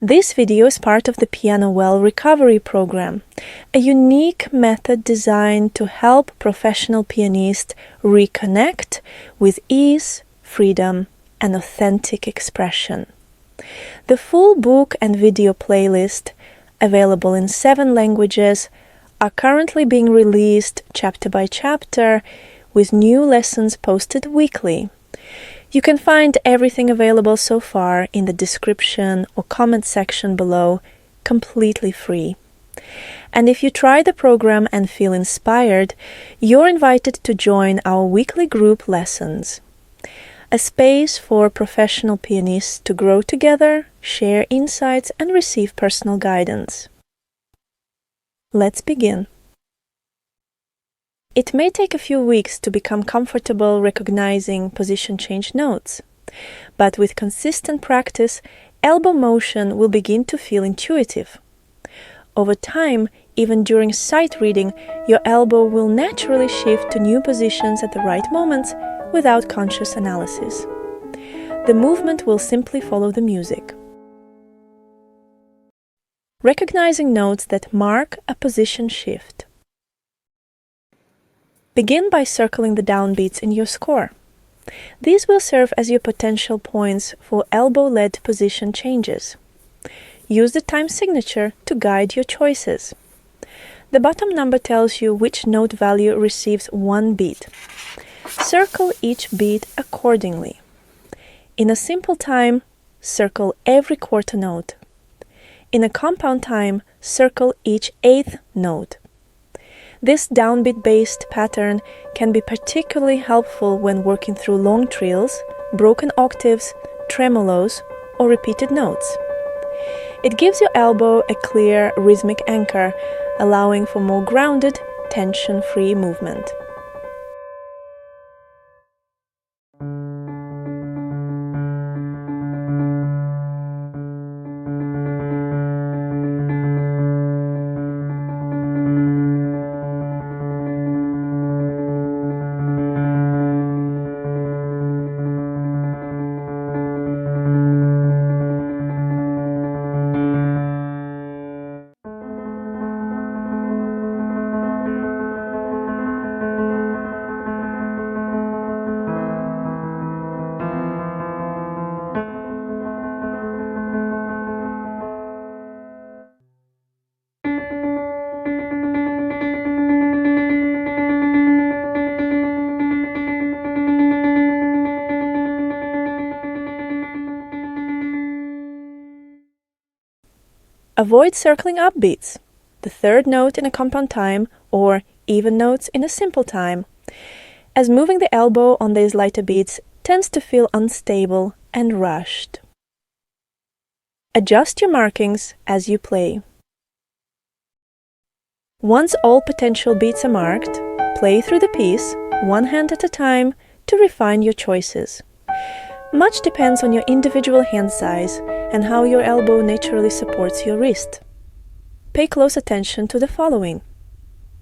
This video is part of the PianoWell recovery program, a unique method designed to help professional pianists reconnect with ease, freedom, and authentic expression. The full book and video playlist, available in 7 languages, are currently being released chapter by chapter, with new lessons posted weekly. You can find everything available so far in the description or comment section below, completely free. And if you try the program and feel inspired, you're invited to join our weekly group lessons, a space for professional pianists to grow together, share insights, and receive personal guidance. Let's begin. It may take a few weeks to become comfortable recognizing position change notes, but with consistent practice, elbow motion will begin to feel intuitive. Over time, even during sight reading, your elbow will naturally shift to new positions at the right moments without conscious analysis. The movement will simply follow the music. Recognizing notes that mark a position shift. Begin by circling the downbeats in your score. These will serve as your potential points for elbow-led position changes. Use the time signature to guide your choices. The bottom number tells you which note value receives one beat. Circle each beat accordingly. In a simple time, circle every quarter note. In a compound time, circle each 8th note. This downbeat-based pattern can be particularly helpful when working through long trills, broken octaves, tremolos, or repeated notes. It gives your elbow a clear rhythmic anchor, allowing for more grounded, tension-free movement. Avoid circling upbeats, the third note in a compound time, or even notes in a simple time, as moving the elbow on these lighter beats tends to feel unstable and rushed. Adjust your markings as you play. Once all potential beats are marked, play through the piece, one hand at a time, to refine your choices. Much depends on your individual hand size and how your elbow naturally supports your wrist. Pay close attention to the following.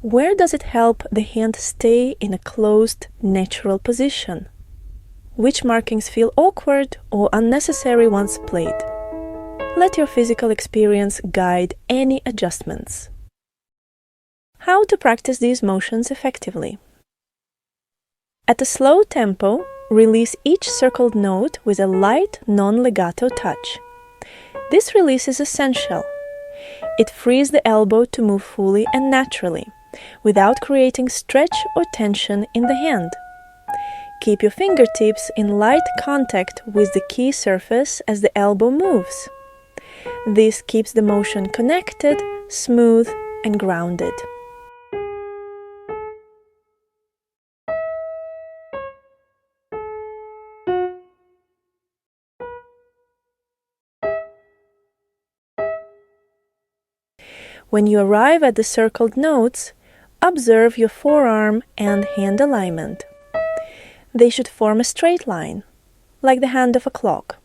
Where does it help the hand stay in a closed, natural position? Which markings feel awkward or unnecessary once played? Let your physical experience guide any adjustments. How to practice these motions effectively? At a slow tempo, release each circled note with a light, non-legato touch. This release is essential. It frees the elbow to move fully and naturally, without creating stretch or tension in the hand. Keep your fingertips in light contact with the key surface as the elbow moves. This keeps the motion connected, smooth, and grounded. When you arrive at the circled notes, observe your forearm and hand alignment. They should form a straight line, like the hand of a clock.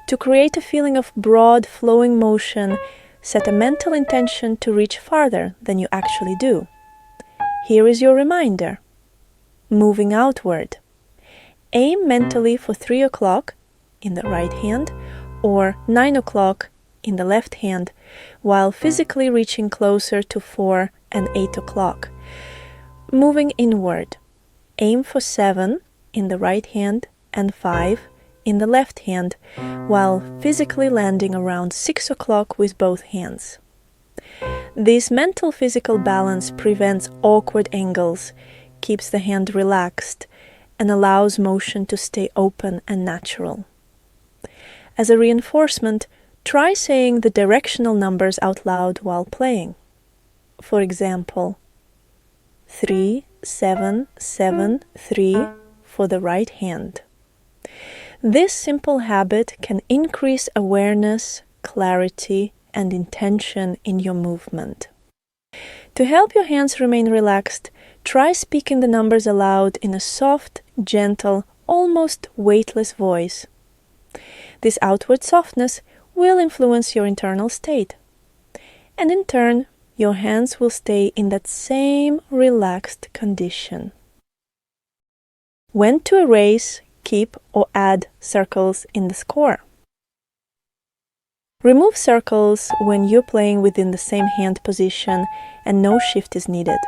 To create a feeling of broad, flowing motion, set a mental intention to reach farther than you actually do. Here is your reminder. Moving outward. Aim mentally for 3 o'clock in the right hand or 9 o'clock in the left hand, while physically reaching closer to 4 and 8 o'clock. Moving inward, aim for 7 in the right hand and 5 in the left hand, while physically landing around 6 o'clock with both hands. This mental physical balance prevents awkward angles, keeps the hand relaxed, and allows motion to stay open and natural. As a reinforcement, try saying the directional numbers out loud while playing. For example, 3, 7, 7, 3 for the right hand. This simple habit can increase awareness, clarity, and intention in your movement. To help your hands remain relaxed, try speaking the numbers aloud in a soft, gentle, almost weightless voice. This outward softness will influence your internal state, and in turn, your hands will stay in that same relaxed condition. When to erase, keep, or add circles in the score. Remove circles when you're playing within the same hand position and no shift is needed.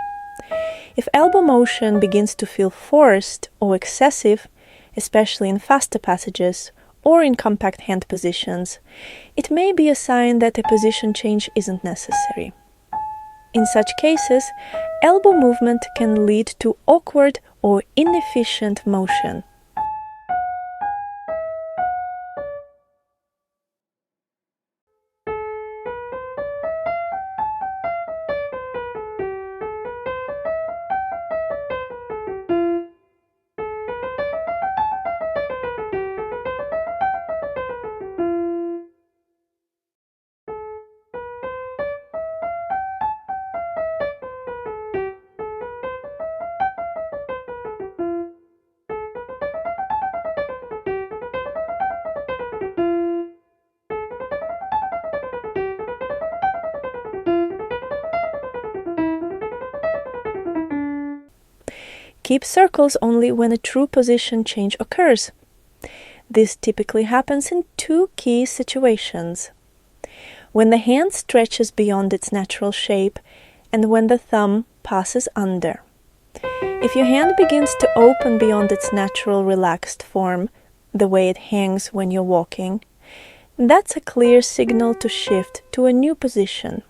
If elbow motion begins to feel forced or excessive, especially in faster passages or in compact hand positions, it may be a sign that a position change isn't necessary. In such cases, elbow movement can lead to awkward or inefficient motion. Keep circles only when a true position change occurs. This typically happens in two key situations: when the hand stretches beyond its natural shape and when the thumb passes under. If your hand begins to open beyond its natural relaxed form, the way it hangs when you're walking, that's a clear signal to shift to a new position.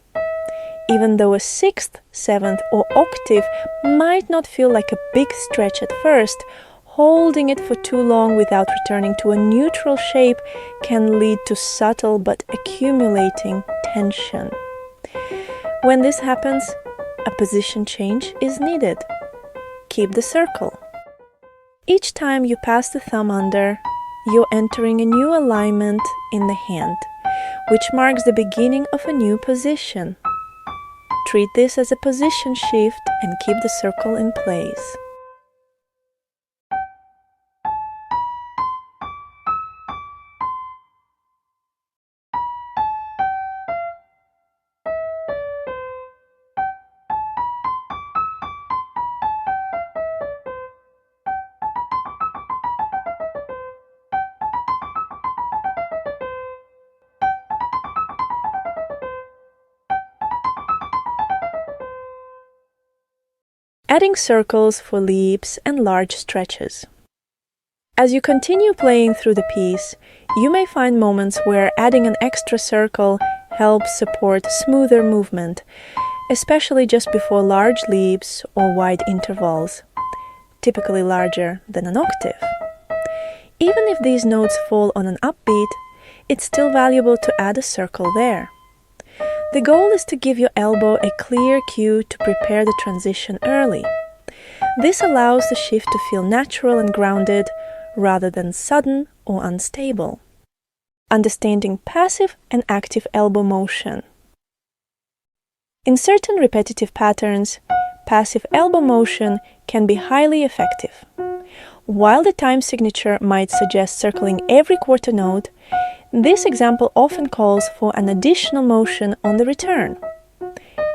Even though a sixth, seventh, or octave might not feel like a big stretch at first, holding it for too long without returning to a neutral shape can lead to subtle but accumulating tension. When this happens, a position change is needed. Keep the circle. Each time you pass the thumb under, you're entering a new alignment in the hand, which marks the beginning of a new position. Treat this as a position shift and keep the circle in place. Adding circles for leaps and large stretches. As you continue playing through the piece, you may find moments where adding an extra circle helps support smoother movement, especially just before large leaps or wide intervals, typically larger than an octave. Even if these notes fall on an upbeat, it's still valuable to add a circle there. The goal is to give your elbow a clear cue to prepare the transition early. This allows the shift to feel natural and grounded rather than sudden or unstable. Understanding passive and active elbow motion. In certain repetitive patterns, passive elbow motion can be highly effective. While the time signature might suggest circling every quarter note, this example often calls for an additional motion on the return.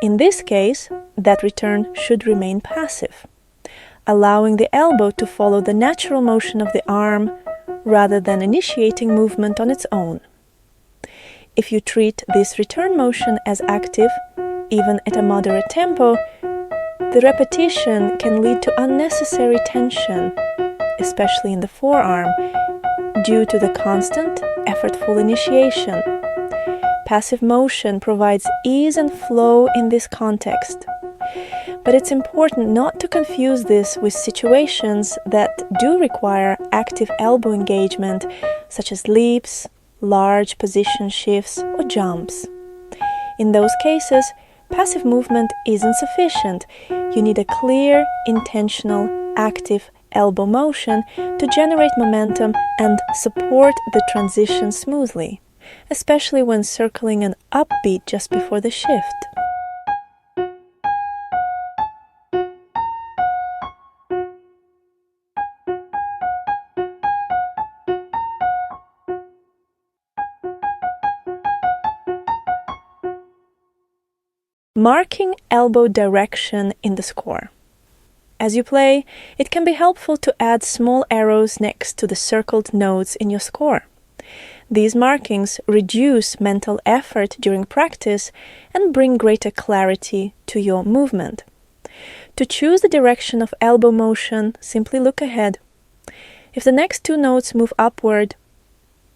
In this case, that return should remain passive, allowing the elbow to follow the natural motion of the arm rather than initiating movement on its own. If you treat this return motion as active, even at a moderate tempo, the repetition can lead to unnecessary tension, especially in the forearm, due to the constant, effortful initiation. Passive motion provides ease and flow in this context. But it's important not to confuse this with situations that do require active elbow engagement, such as leaps, large position shifts, or jumps. In those cases, passive movement isn't sufficient. You need a clear, intentional, active elbow motion to generate momentum and support the transition smoothly, especially when circling an upbeat just before the shift. Marking elbow direction in the score. As you play, it can be helpful to add small arrows next to the circled notes in your score. These markings reduce mental effort during practice and bring greater clarity to your movement. To choose the direction of elbow motion, simply look ahead. If the next two notes move upward,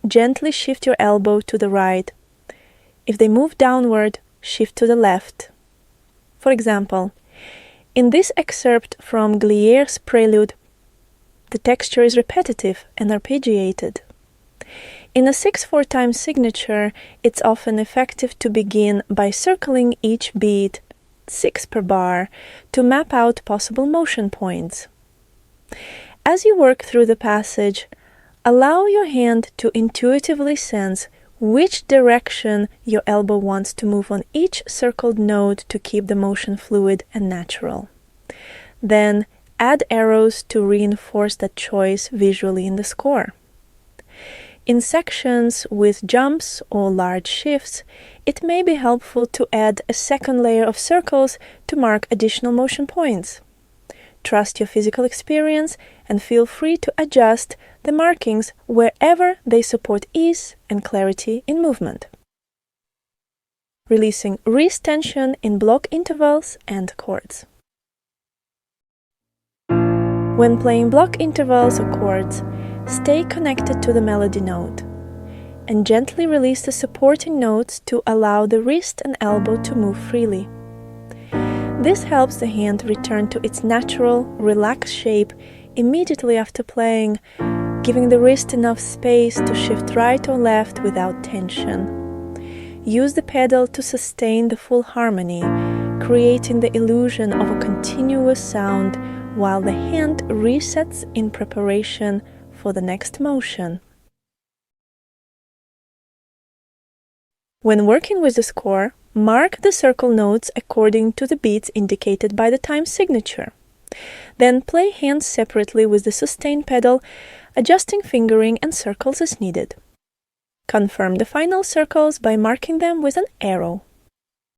gently shift your elbow to the right. If they move downward, shift to the left. For example, in this excerpt from Glier's Prelude, the texture is repetitive and arpeggiated. In a 6/4 time signature, it's often effective to begin by circling each beat, 6 per bar, to map out possible motion points. As you work through the passage, allow your hand to intuitively sense which direction your elbow wants to move on each circled note to keep the motion fluid and natural. Then add arrows to reinforce that choice visually in the score. In sections with jumps or large shifts, it may be helpful to add a second layer of circles to mark additional motion points. Trust your physical experience and feel free to adjust the markings wherever they support ease and clarity in movement. Releasing wrist tension in block intervals and chords. When playing block intervals or chords, stay connected to the melody note and gently release the supporting notes to allow the wrist and elbow to move freely. This helps the hand return to its natural, relaxed shape immediately after playing, giving the wrist enough space to shift right or left without tension. Use the pedal to sustain the full harmony, creating the illusion of a continuous sound while the hand resets in preparation for the next motion. When working with the score, mark the circle notes according to the beats indicated by the time signature. Then play hands separately with the sustain pedal, adjusting fingering and circles as needed. Confirm the final circles by marking them with an arrow.